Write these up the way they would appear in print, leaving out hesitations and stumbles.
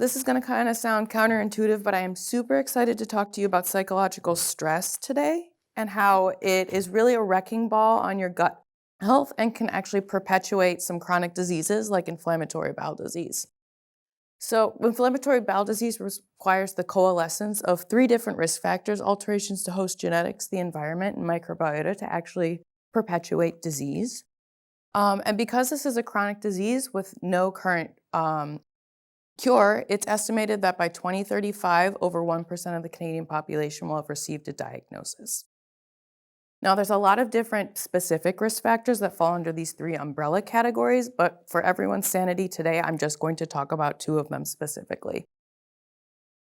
This is going to kind of sound counterintuitive, but I am super excited to talk to you about psychological stress today and how it is really a wrecking ball on your gut health and can actually perpetuate some chronic diseases like inflammatory bowel disease. So, inflammatory bowel disease requires the coalescence of three different risk factors: alterations to host genetics, the environment, and microbiota to actually perpetuate disease. And because this is a chronic disease with no current cure, it's estimated that by 2035, over 1% of the Canadian population will have received a diagnosis. Now, there's a lot of different specific risk factors that fall under these three umbrella categories, but for everyone's sanity today, I'm just going to talk about two of them specifically.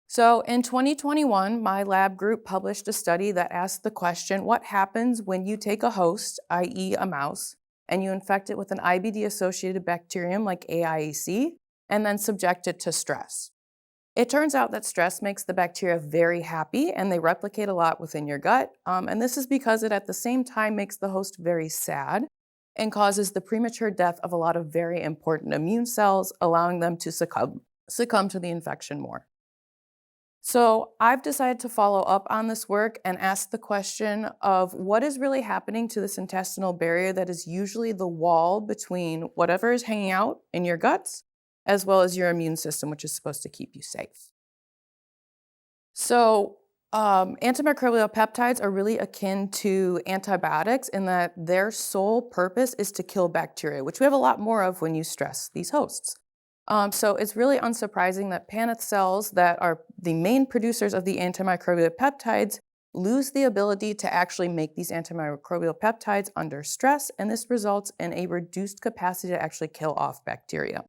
So in 2021, my lab group published a study that asked the question, what happens when you take a host, i.e. a mouse, and you infect it with an IBD-associated bacterium like AIEC, and then subject it to stress? It turns out that stress makes the bacteria very happy and they replicate a lot within your gut. And this is because it at the same time makes the host very sad and causes the premature death of a lot of very important immune cells, allowing them to succumb to the infection more. So I've decided to follow up on this work and ask the question of what is really happening to this intestinal barrier that is usually the wall between whatever is hanging out in your guts as well as your immune system, which is supposed to keep you safe. So antimicrobial peptides are really akin to antibiotics in that their sole purpose is to kill bacteria, which we have a lot more of when you stress these hosts. So it's really unsurprising that Paneth cells that are the main producers of the antimicrobial peptides lose the ability to actually make these antimicrobial peptides under stress, and this results in a reduced capacity to actually kill off bacteria.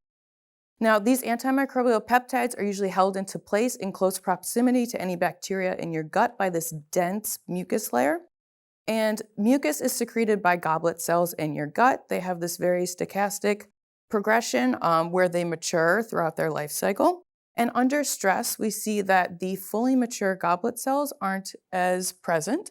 Now, these antimicrobial peptides are usually held into place in close proximity to any bacteria in your gut by this dense mucus layer. And mucus is secreted by goblet cells in your gut. They have this very stochastic progression where they mature throughout their life cycle. And under stress, we see that the fully mature goblet cells aren't as present.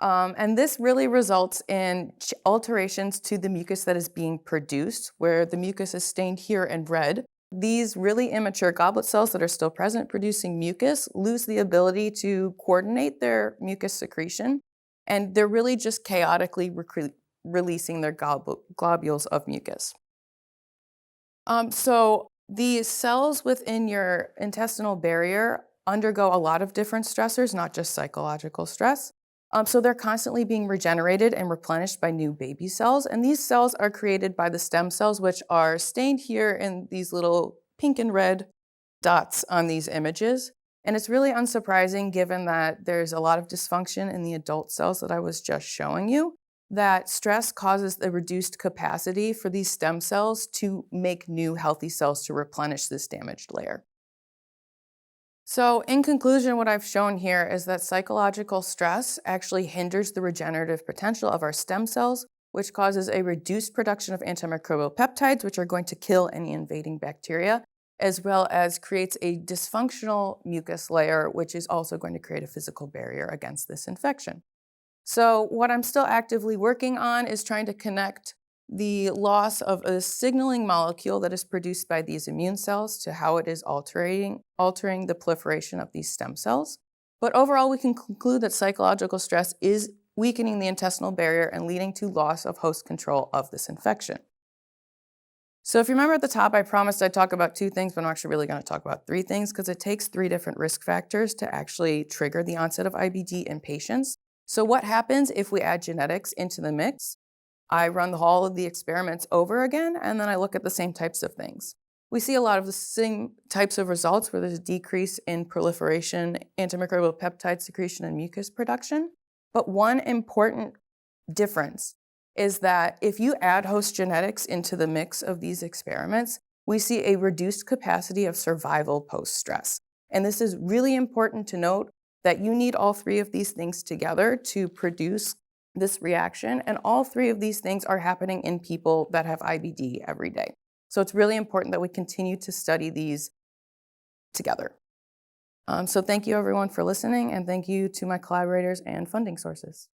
And this really results in alterations to the mucus that is being produced, where the mucus is stained here in red. These really immature goblet cells that are still present producing mucus lose the ability to coordinate their mucus secretion, and they're really just chaotically releasing their globules of mucus. So the cells within your intestinal barrier undergo a lot of different stressors, not just psychological stress. So they're constantly being regenerated and replenished by new baby cells. And these cells are created by the stem cells, which are stained here in these little pink and red dots on these images. And it's really unsurprising, given that there's a lot of dysfunction in the adult cells that I was just showing you, that stress causes the reduced capacity for these stem cells to make new healthy cells to replenish this damaged layer. So in conclusion, what I've shown here is that psychological stress actually hinders the regenerative potential of our stem cells, which causes a reduced production of antimicrobial peptides, which are going to kill any invading bacteria, as well as creates a dysfunctional mucus layer, which is also going to create a physical barrier against this infection. So what I'm still actively working on is trying to connect the loss of a signaling molecule that is produced by these immune cells to how it is altering the proliferation of these stem cells. But overall, we can conclude that psychological stress is weakening the intestinal barrier and leading to loss of host control of this infection. So if you remember at the top, I promised I'd talk about two things, but I'm actually really going to talk about three things because it takes three different risk factors to actually trigger the onset of IBD in patients. So what happens if we add genetics into the mix? I run all of the experiments over again, and then I look at the same types of things. We see a lot of the same types of results where there's a decrease in proliferation, antimicrobial peptide secretion, and mucus production. But one important difference is that if you add host genetics into the mix of these experiments, we see a reduced capacity of survival post-stress. And this is really important to note that you need all three of these things together to produce this reaction, and all three of these things are happening in people that have IBD every day. So it's really important that we continue to study these together. So thank you everyone for listening, and thank you to my collaborators and funding sources.